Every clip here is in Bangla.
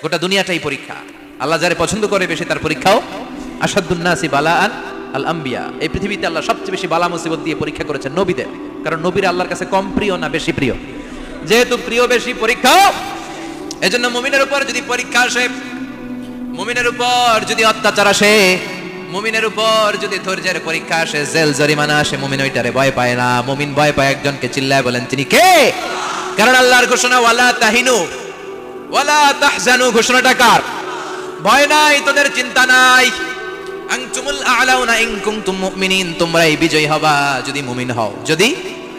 গোটা দুনিয়াটাই পরীক্ষা। আল্লাহ যারে পছন্দ করে বেশি তার পরীক্ষাও। আসাদুন নাসি বালাআন আল আম্বিয়া, এই পৃথিবীতে আল্লাহ সবচেয়ে বেশি বালা মুসিবত দিয়ে পরীক্ষা করেছেন নবীদের, কারণ নবীরা আল্লাহর কাছে কম প্রিয় না বেশি প্রিয়? যেহেতু প্রিয় বেশি, পরীক্ষাও। এজন্য মুমিনের উপর যদি পরীক্ষা আসে, মুমিনের উপর যদি অত্যাচার আসে, মুমিনের উপর যদি ধৈর্যের পরীক্ষা আসে, জেল জরিমানা আসে, মুমিন ওইটারে ভয় পায় না। মুমিন ভয় পায় একজনকে, চিল্লায় বলেন তিনি কে? কারণ আল্লাহর ঘোষণা ওয়ালা তাহিনু ওয়ালা তাহজানু, ঘোষণাটা কার? ভয় নাই, তোদের চিন্তা নাই। আনতুমুল আ'লাউনা ইন কুনতুম মুমিনিন, তোমরাই বিজয়ী হবা যদি মুমিন হও, যদি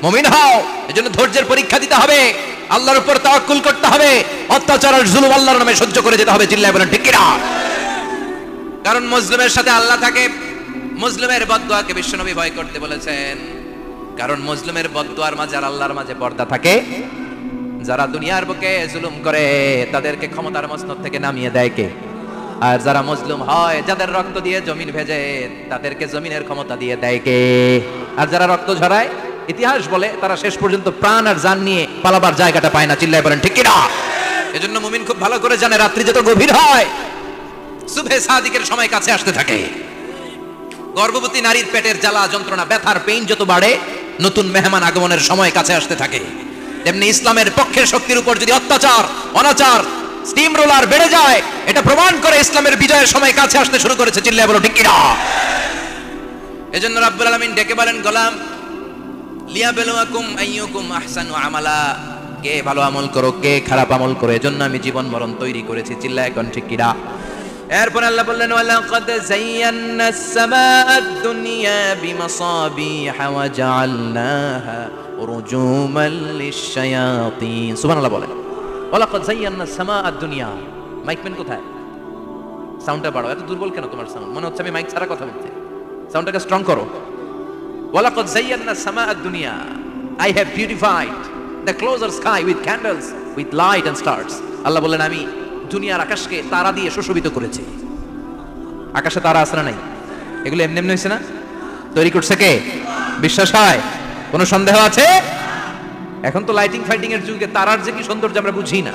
মুমিন হও। এজন্য ধৈর্যের পরীক্ষা দিতে হবে, আল্লাহর উপর তাওয়াক্কুল করতে হবে, অত্যাচার আর জুলুম আল্লাহর নামে সহ্য করে যেতে হবে। চিল্লায় বলেন ঠিক কি না? কারণ মুসলিমের সাথে আল্লাহ থাকে। মুসলিমের বদদুয়াকে বিশ্বনবী ভয় করতে বলেছেন, কারণ মুসলিমের বদদুয়ার মাঝে আর আল্লাহর মাঝে পর্দা থাকে। যারা দুনিয়ার বুকে জুলুম করে তাদেরকে ক্ষমতার মসনদ থেকে নামিয়ে দেয় কে? আর যারা মজলুম হয়, যাদের রক্ত দিয়ে জমিন ভেজে, তাদেরকে জমিনের ক্ষমতা দিয়ে দেয় কে? আর যারা রক্ত ঝরায়, ইতিহাস বলে তারা শেষ পর্যন্ত প্রাণ আর জান নিয়ে পালাবার জায়গাটা পায় না। চিল্লায় বলেন ঠিক কি না? এজন্য মুমিন খুব ভালো করে জানে, রাত্রি যত গভীর হয়, সুবহে সাদিকের সময় কাছে আসতে থাকে। গর্ভবতী নারীর পেটের জ্বালা যন্ত্রণা, ব্যথার পেইন যত বাড়ে, নতুন মেহমান আগমনের সময় কাছে আসতে থাকে। তেমনি ইসলামের পক্ষের শক্তির উপর যদি অত্যাচার, অনাচার, স্টিম রোলার বেড়ে যায়, এটা প্রমাণ করে ইসলামের বিজয়ের সময় কাছে আসতে শুরু করেছে। চিল্লায় বলো ঠিক কি না? এজন্য রাব্বুল আলামিন ডেকে বলেন, গোলাম লিয়াবলুয়াকুম আইয়ুকুম আহসানু আমালা, কে ভালো আমল করো, কে খারাপ আমল করো, এজন্য আমি জীবন মরণ তৈরি করেছি। চিল্লায় এখন ঠিক কি না? এরপর আল্লাহ বললেন, ওয়ালাকাদ যায়্যানাস সামাআদ দুনিয়া বিমাসাবিহা ওয়া জাআলনাহা রুজুমান লিশ-শায়াতিন। সুবহানাল্লাহ বলেন, ওয়ালাকাদ যায়্যানাস সামাআদ দুনিয়া। মাইকম্যান কোথায়? সাউন্ডটা বাড়াও। এত দুর্বল কেন তোমার সাউন্ড? মনে হচ্ছে আমি মাইক ছাড়া কথা বলছি। সাউন্ডটাকে স্ট্রং করো। ওয়ালাকাদ যায়্যানাস সামাআদ দুনিয়া, I have beautified the closer sky with candles, with light and stars. আল্লাহ বললেন, আমি দুনিয়ার আকাশকে তারা দিয়ে সুশোভিত করেছি। আকাশে তারা আছে না নাই? এগুলো এমনি এমনি হয়েছে না? তৈরি করছে কে? বিশ্বাস হয়? কোনো সন্দেহ আছে? এখন তো লাইটিং ফাইটিং এর যুগে তারার যে কি সৌন্দর্য আমরা বুঝি না।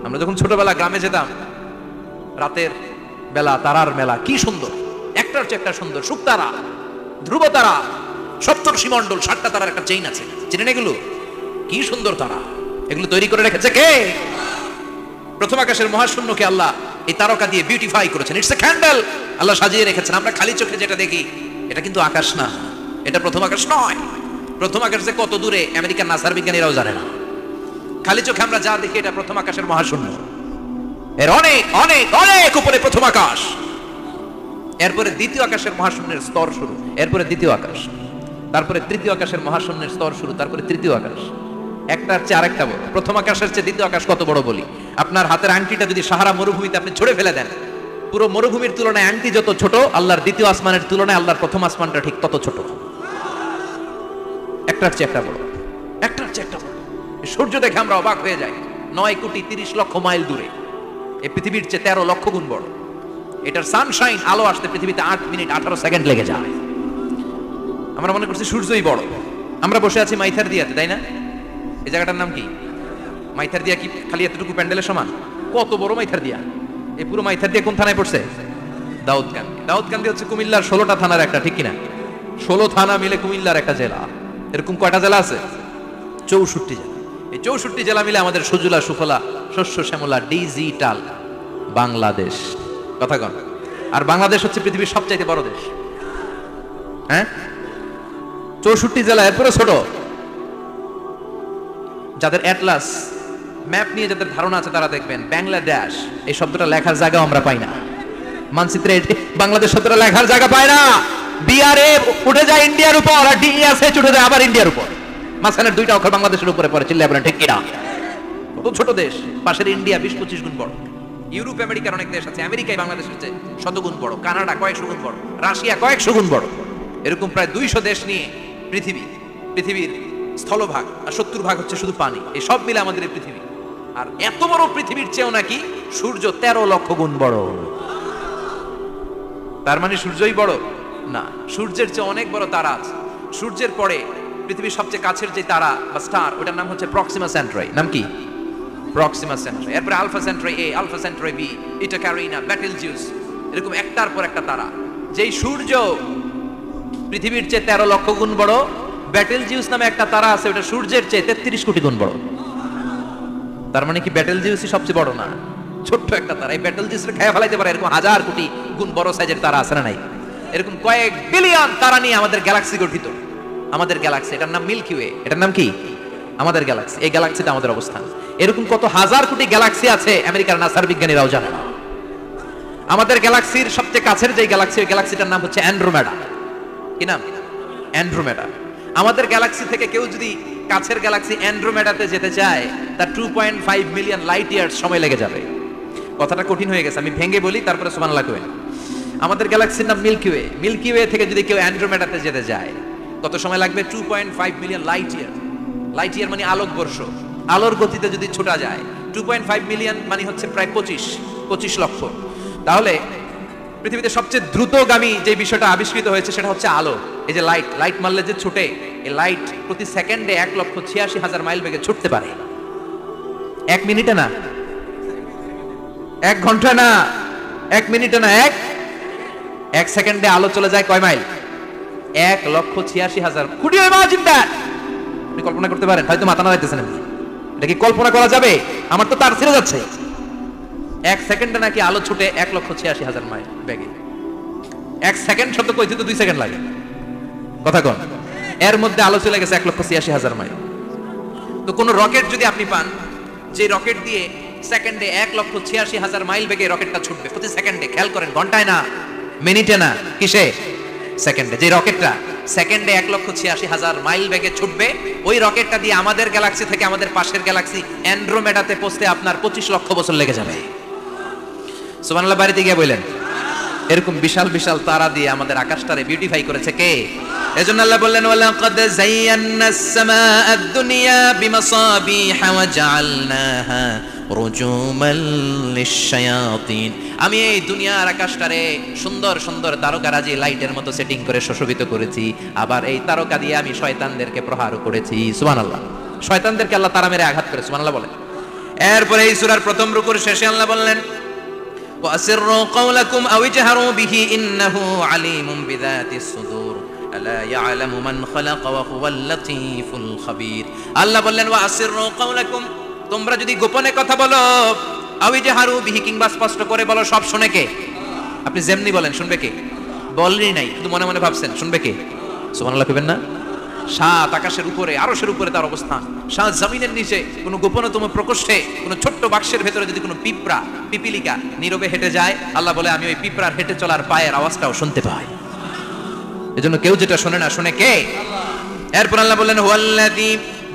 আমরা যখন ছোটবেলা গ্রামে যেতাম, রাতের বেলা তারার মেলা, কি সুন্দর, একটার চেয়ে একটা সুন্দর। শুকতারা, ধ্রুব তারা, সপ্তর্ষি মণ্ডল, 7টা তারার একটা চেইন আছে, চেনেন এগুলো? কি সুন্দর তারা! এগুলো তৈরি করে রেখেছে কে? প্রথম আকাশের মহাশূন্যকে আল্লাহ এই তারকা দিয়ে বিউটিফাই করেছেন। ইটস এ ক্যান্ডেল, আল্লাহ সাজিয়ে রেখেছেন। আমরা খালি চোখে যেটা দেখি, এটা কিন্তু আকাশ না, এটা প্রথম আকাশ নয়। প্রথম আকাশ যে কত দূরে আমেরিকার নাসার বিজ্ঞানীরাও জানে না। খালি চোখে আমরা যা দেখি, এটা প্রথম আকাশের মহাশূন্য, এর অনেক অনেক অনেক উপরে প্রথম আকাশ। এরপরে দ্বিতীয় আকাশের মহাশূন্যের স্তর শুরু, এরপরে দ্বিতীয় আকাশ, তারপরে তৃতীয় আকাশের মহাশূন্যের স্তর শুরু, তারপরে তৃতীয় আকাশ। একটার চেয়ে আরেকটা বড়। প্রথম আকাশের চেয়ে দ্বিতীয় আকাশ কত বড় বলি? আপনার হাতের আংটিটা যদি সাহারা মরুভূমিতে আপনি ছড়ে ফেলে দেন, পুরো মরুভূমির তুলনায় আংটি যত ছোট, আল্লাহর দ্বিতীয় আসমানের তুলনায় আল্লাহর প্রথম আসমানটা ঠিক তত ছোট। একটার চেয়ে একটা বড়, একটার চেয়ে একটা বড়। সূর্য দেখে আমরা অবাক হয়ে যাই, 9,30,00,000 মাইল দূরে। এই পৃথিবীর চেয়ে 13 লক্ষ গুণ বড়। এটার সানশাইন, আলো আসতে পৃথিবীতে 8 মিনিট 18 সেকেন্ড লেগে যায়। আমরা মনে করছি সূর্যই বড়। আমরা বসে আছি মাইথার দিয়াতে, তাই না? এই জায়গাটার নাম কি? মাইথার দিয়া। কি খালি এতটুকু প্যান্ডেলের সমান? কত বড় মাইথার দিয়া! এই পুরো মাইথার দিয়া কোন থানায় পড়ছে? দাউদকান্দি। দাউদকান্দি হচ্ছে কুমিল্লার 16টা থানার একটা, ঠিক কিনা? 16 থানা মিলে কুমিল্লার একটা জেলা। এরকম কয়টা জেলা আছে? 64 জেলা। এই 64 জেলা মিলে আমাদের সুজলা সুফলা শস্য শ্যামলা ডিজিটাল বাংলাদেশ। কথা কন। আর বাংলাদেশ হচ্ছে পৃথিবীর সবচাইতে বড় দেশ। হ্যাঁ, 64 জেলা, এরপরে ছোট। যাদের অ্যাটলাস ম্যাপ নিয়ে যাদের ধারণা আছে, তারা দেখবেন বাংলাদেশ এই শব্দটা লেখার জায়গা আমরা পাই না। মানচিত্রে বাংলাদেশ শব্দটা লেখার জায়গা পায় না। বিআরএ উঠে যায় ইন্ডিয়ার উপর, আর ডিএসএচ উঠে যায় আবার ইন্ডিয়ার উপর। মাঝখানের 2টা অক্ষর বাংলাদেশের উপরে পড়ে। চিল্লায় বলেন ঠিক কিনা? কত ছোট দেশ। পাশের ইন্ডিয়া 20-25 গুণ বড়। ইউরোপ আমেরিকার অনেক দেশ আছে, আমেরিকায় বাংলাদেশের চেয়ে শতগুণ বড়। কানাডা কয়েকশো গুণ বড়, রাশিয়া কয়েকশো গুণ বড়। এরকম প্রায় 200 দেশ নিয়ে পৃথিবীর স্থলভাগ, আর 70% হচ্ছে শুধু পানি। এই সব মিলে আমাদের এই পৃথিবী। আর এত বড় পৃথিবীর চেয়েও নাকি সূর্য 13 লক্ষ গুণ বড়। তার মানে সূর্যই বড় না, সূর্যের চেয়ে অনেক বড় তারা আছে। সূর্যের পরে পৃথিবীর সবচেয়ে কাছের যে তারা বা স্টার, ওটার নাম হচ্ছে প্রক্সিমা সেন্টারি। নাম কি? প্রক্সিমা সেন্ট্রারি, এরপরে আলফা সেন্ট্রারি এ, আলফা সেন্ট্রারি বি, ইটা ক্যারিনা, বেটেলজিউস, এরকম একটার পর একটা তারা। যেই সূর্য পৃথিবীর চেয়ে 13 লক্ষ গুণ বড়, বেটেলজিউস নামে একটা তারা আছে, ওটা সূর্যের চেয়ে 33 কোটি গুণ বড়। তার মানে কি বেটেলজিউসই সবচেয়ে বড় না? ছোট্ট একটা তারা। এই বেটেলজিউসকে খেয়ে ফেলাইতে পারে এরকম হাজার কোটি গুণ বড় সাইজের তারা আছে না নাই? এরকম কয়েক বিলিয়ন তারা নিয়ে আমাদের গ্যালাক্সি গঠিত। আমাদের গ্যালাক্সি, এটার নাম মিল্কি ওয়ে। এটার নাম কি? আমাদের গ্যালাক্সি। এই গ্যালাক্সিতে আমাদের অবস্থান। এরকম কত হাজার কোটি গ্যালাক্সি আছে আমেরিকার নাসার বিজ্ঞানীরাও জানে না। আমাদের গ্যালাক্সির সবচেয়ে কাছের যে গ্যালাক্সি, ওই গ্যালাক্সিটার নাম হচ্ছে অ্যান্ড্রোমেডা। কি নাম? অ্যান্ড্রোমেডা। আমাদের গ্যালাক্সি থেকে কেউ যদি কাছের গ্যালাক্সি অ্যান্ড্রোমেডাতে যেতে চায়, তার 2.5 মিলিয়ন লাইট ইয়ার্স সময় লেগে যাবে। কথাটা কঠিন হয়ে গেছে, আমি ভেঙে বলি, তারপরে সুবহানাল্লাহ কই। আমাদের গ্যালাক্সির নাম মিল্কি ওয়ে। মিল্কি ওয়ে থেকে যদি কেউ অ্যান্ড্রোমেডাতে যেতে যায়, কত সময় লাগবে? 2.5 million light year. Light year মানে আলোকবর্ষ। আলোর গতিতে যদি ছোটা যায়, 2.5 মিলিয়ন মানে হচ্ছে প্রায় 25 লক্ষ। তাহলে পৃথিবীতে সবচেয়ে দ্রুতগামী যে বিষয়টা আবিষ্কৃত হয়েছে সেটা হচ্ছে আলো। এই যে লাইট মারলে যে ছুটে, এই লাইট প্রতি সেকেন্ডে 1,86,000 মাইল বেগে ছুটতে পারে। 1 মিনিটে না, 1 ঘন্টা না, 1 মিনিটে না, 1 সেকেন্ডে আলো চলে যায় কয় mile? 1,86,000। Could you imagine that? আপনি কল্পনা করতে পারেন? হয়তো মাথা নাড়াইতেছেন। এটা কি কল্পনা করা যাবে? আমার তো তার ছেড়ে যাচ্ছে। 1 সেকেন্ডে নাকি আলো ছুটে 1,86,000 মাইল বেগে। 1 সেকেন্ড শব্দ কইতে তো 2 সেকেন্ড লাগে। কথা কোন? এর মধ্যে আলো চলে গেছে 1,86,000 মাইল। তো কোন রকেট যদি আপনি পান, যে রকেট দিয়ে সেকেন্ডে 1,86,000 মাইল বেগে রকেটটা ছুটবে প্রতি সেকেন্ডে, খেয়াল করেন, ঘন্টায় না, মিনিটে না, কিসে? সেকেন্ডে। যে রকেটটা সেকেন্ডে 1,86,000 মাইল বেগে ছুটবে, ওই রকেটটা দিয়ে আমাদের গ্যালাক্সি থেকে আমাদের পাশের গ্যালাক্সি অ্যান্ড্রোমেডাতে পৌঁছতে আপনার 25 লক্ষ বছর লেগে যাবে। সুবহানাল্লাহ বাড়িতে গিয়ে বললেন। এরকম বিশাল বিশাল তারা দিয়ে আমাদের আকাশটারে বিউটিফাই করেছে কে? এজন্য আল্লাহ বললেন, ওয়ালাকাদ যায়্যানাস সামাআদ দুনিয়া বিমাসাবিহা ওয়া জাআলনাহা রুজুমান লিশ-শায়াতিন। আমি এই দুনিয়ার আকাশটারে সুন্দর সুন্দর তারকারাজি লাইটের মতো সেটিং করে সুশোভিত করেছি। আবার এই তারকা দিয়ে আমি শয়তানদেরকে প্রহার করেছি। সুবহানাল্লাহ। শয়তানদেরকে আল্লাহ তারা মেরে আঘাত করে। সুবহানাল্লাহ বলেন। এরপরে এই সূরার প্রথম রুকুর শেষে আল্লাহ বললেন, وَأَسِرُّوا قَوْلَكُمْ أَوْ اجْهَرُوا بِهِ إِنَّهُ عَلِيمٌ بِذَاتِ الصُّدُورِ أَلَا يَعْلَمُ مَنْ خَلَقَ وَهُوَ اللَّطِيفُ الْخَبِيرُ। আল্লাহ বললেন, وَأَسِرُّوا قَوْلَكُمْ, তোমরা যদি গোপনে কথা বলো, আও ইজহারু বিহি, কিংবা স্পষ্ট করে বলো, সব শুনে কে? আপনি যেমনি বলেন শুনবে কে? বলেনই নাই, শুধু মনে মনে ভাবছেন, শুনবে কে? সুবহানাল্লাহ কইবেন না? সাত আকাশের উপরে, আরশের উপরে তার অবস্থান, সাত জমিনের নিচে কোনো গোপনতম প্রকোষ্ঠে, কোনো ছোট্ট বাক্সের ভেতরে যদি কোনো পিপিলিকা নীরবে হেঁটে যায়, আল্লাহ বলে আমি ওই পিঁপড়ার হেঁটে চলার পায়ের আওয়াজটাও শুনতে পাই। এজন্য কেউ যেটা শোনে না, শুনে কে? এরপর আল্লাহ বললেন, হুয়াল্লাযী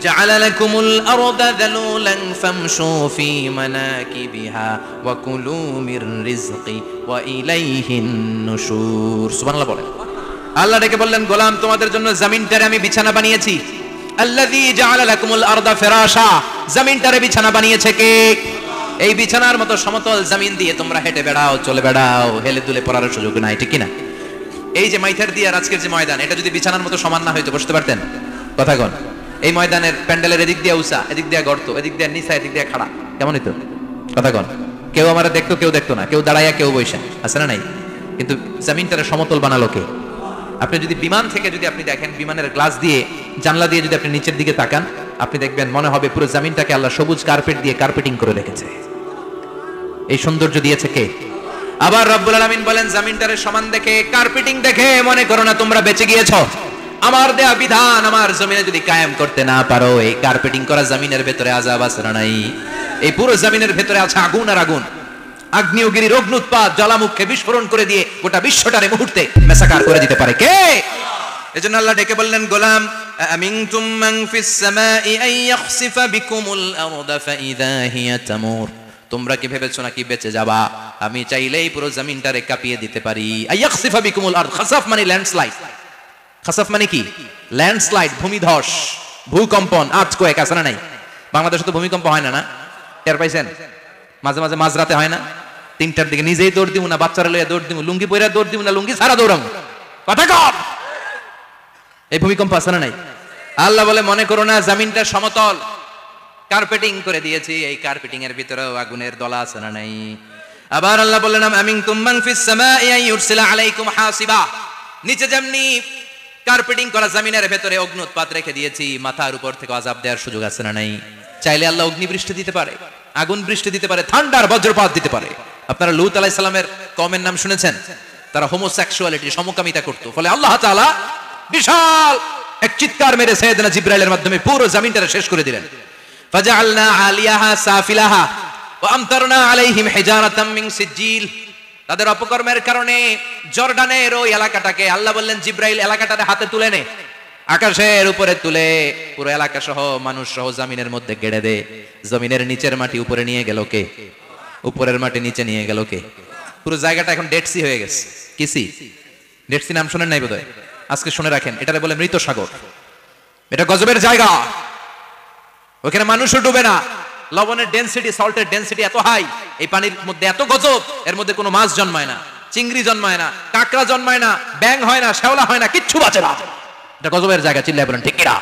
জাআলা লাকুমুল আরদা যালুলান ফামশু ফি মানাকিবিহা ওয়া কুলু মির রিজকি ওয়া ইলাইহিন নুশুর। সুবহানাল্লাহ বলেন। আল্লাহ ডেকে বললেন, গোলাম, তোমাদের জন্য জমিনটারে আমি বিছানা বানিয়েছি। আল্লাযী জাআলা লাকুমুল আরদা ফিরাশা, জমিনটারে বিছানা বানিয়েছে কে? এই বিছানার মতো সমতল জমিন দিয়ে তোমরা হেঁটে বেড়াও, চলে বেড়াও, হেলে দুলে পড়ার সুযোগ নাই, ঠিক কি না? এই যে মাইথার দিয়ার আজকের যে ময়দান, এটা যদি বিছানার মতো সমান না হইতো বসতে পারতেন? কথা কোন? এই ময়দানের প্যান্ডেলের এদিক দিয়ে উঁচা, এদিক দিয়ে গর্ত, এদিক দিয়ে নিচা, এদিক দিয়ে খাড়া, কেমন হইতো? কথা কোন? কেউ আমারে দেখতো, কেউ দেখতো না, কেউ দাঁড়াইয়া, কেউ বইসা, আছে না নাই? কিন্তু জমিনটারে সমতল বানালো কে? আপনি যদি বিমান থেকে যদি আপনি দেখেন, বিমানের গ্লাস দিয়ে, জানলা দিয়ে যদি আপনি নিচের দিকে তাকান, আপনি দেখবেন মনে হবে পুরো জমিনটাকে আল্লাহ সবুজ কার্পেট দিয়ে কার্পেটিং করে রেখেছে। এই সৌন্দর্য দিয়েছে কে? আবার রব্বুল আলামিন বলেন, জমিনটারে সমান দেখে, কার্পেটিং দেখে মনে করো না তোমরা বেঁচে গিয়েছো। আমার দেয়া বিধান আমার জমিনে যদি কায়েম করতে না পারো, এই কার্পেটিং করা জমিনের ভেতরে আযাব আছে না নাই? এই পুরো জমিনের ভেতরে আছে আগুন আর আগুন। আগ্নেয়গিরির অগ্নুৎপাত জ্বালামুখে বিস্ফোরণ করে দিয়ে গোটা বিশ্বটারে মুহূর্তে মেসাকার করে দিতে পারে কে? এজন্য আল্লাহ ডেকে বললেন, গোলাম, আমিনতুম মান ফিস সামাই আন ইয়াখসিফা বিকুমুল আরদা ফাইযা হিয়া তামুর। তোমরা কি ভেবেছো নাকি বেঁচে যাবা? আমি চাইলেই পুরো জমিনটারে কাঁপিয়ে দিতে পারি। আইয়াখসিফা বিকুমুল আরদ, খাসাফ মানে ল্যান্ডস্লাইড। খাসাফ মানে কি? ল্যান্ডস্লাইড, ভূমিধস, ভূকম্পন, আর্থকোয়েক, আছে না নাই? বাংলাদেশে তো ভূমিকম্প হয় না, না? টের পাইছেন? মাঝে মাঝে মাঝরাতে হয় না? 3টার দিকে নিজেই দৌড় দিব না, বাচ্চারা লইয়া দৌড় দিব, লুঙ্গি পইরা দৌড় দিব না, লুঙ্গি ছাড়া দৌড়াম, কথা কম। এই ভূমিকম্প আছে না নাই? আল্লাহ বলে, মনে করো না জমিনটা সমতল, কার্পেটিং করে দিয়েছি, এই কার্পেটিং এর ভিতরেও আগুনের দলা আছে না নাই? আবার আল্লাহ বললেন আমিনতুম মান ফিস সামাই আন ইউরসিলা আলাইকুম হাসিবা, নিচে যেমনি কার্পেটিং করা জমিনের ভেতরে অগ্নুৎপাত রেখে দিয়েছি, মাথার উপর থেকে আযাব দেওয়ার সুযোগ আছে না নাই? চাইলে আল্লাহ অগ্নি বৃষ্টি দিতে পারে, আগুন বৃষ্টি দিতে পারে, থান্ডার বজ্রপাত দিতে পারে। আপনারা লূত আলাইহিস সালামের কওমের নাম শুনেছেন? তারা হোমোসেক্সুয়ালিটি, সমকামিতা করত। ফলে আল্লাহ তাআলা বিশাল এক চিৎকার মেরে সাইয়েদনা জিবরাইলের মাধ্যমে পুরো জমিনটা শেষ করে দিলেন। ফাজআলনা আলিয়াহা সাফিলাহা ওয়া আমতারনা আলাইহিম হিজারাতাম মিন সিজিল। তাদের অপকর্মের কারণে জর্ডানের ওই এলাকাটাকে আল্লাহ বললেন জিবরাইল এলাকাটারে হাতে তুলে নে, আকাশের উপরে তুলে পুরো এলাকা সহ মানুষ সহ জমিনের মধ্যে গেড়ে দে। জমিনের নিচের মাটি উপরে নিয়ে গেল কে? উপরের মাটি নিচে নিয়ে গেল কে? পুরো জায়গাটা এখন ডেড সি হয়ে গেছে। কি সি? ডেড সি নাম শুনেন নাই বোধহয়? আজকে শুনে রাখেন, এটারে বলে মৃত সাগর। এটা গজবের জায়গা, ওখানে মানুষও ডুবে না। লবণের ডেনসিটি, সল্টের ডেনসিটি এত হাই, এই পানির মধ্যে এত গজব, এর মধ্যে কোনো মাছ জন্মায় না, চিংড়ি জন্মায় না, কাঁকড়া জন্মায় না, ব্যাং হয় না, শ্যাওলা হয় না, কিচ্ছু বাঁচে না। এটা গজবের জায়গা। চিল্লায় বলেন ঠিক কিনা?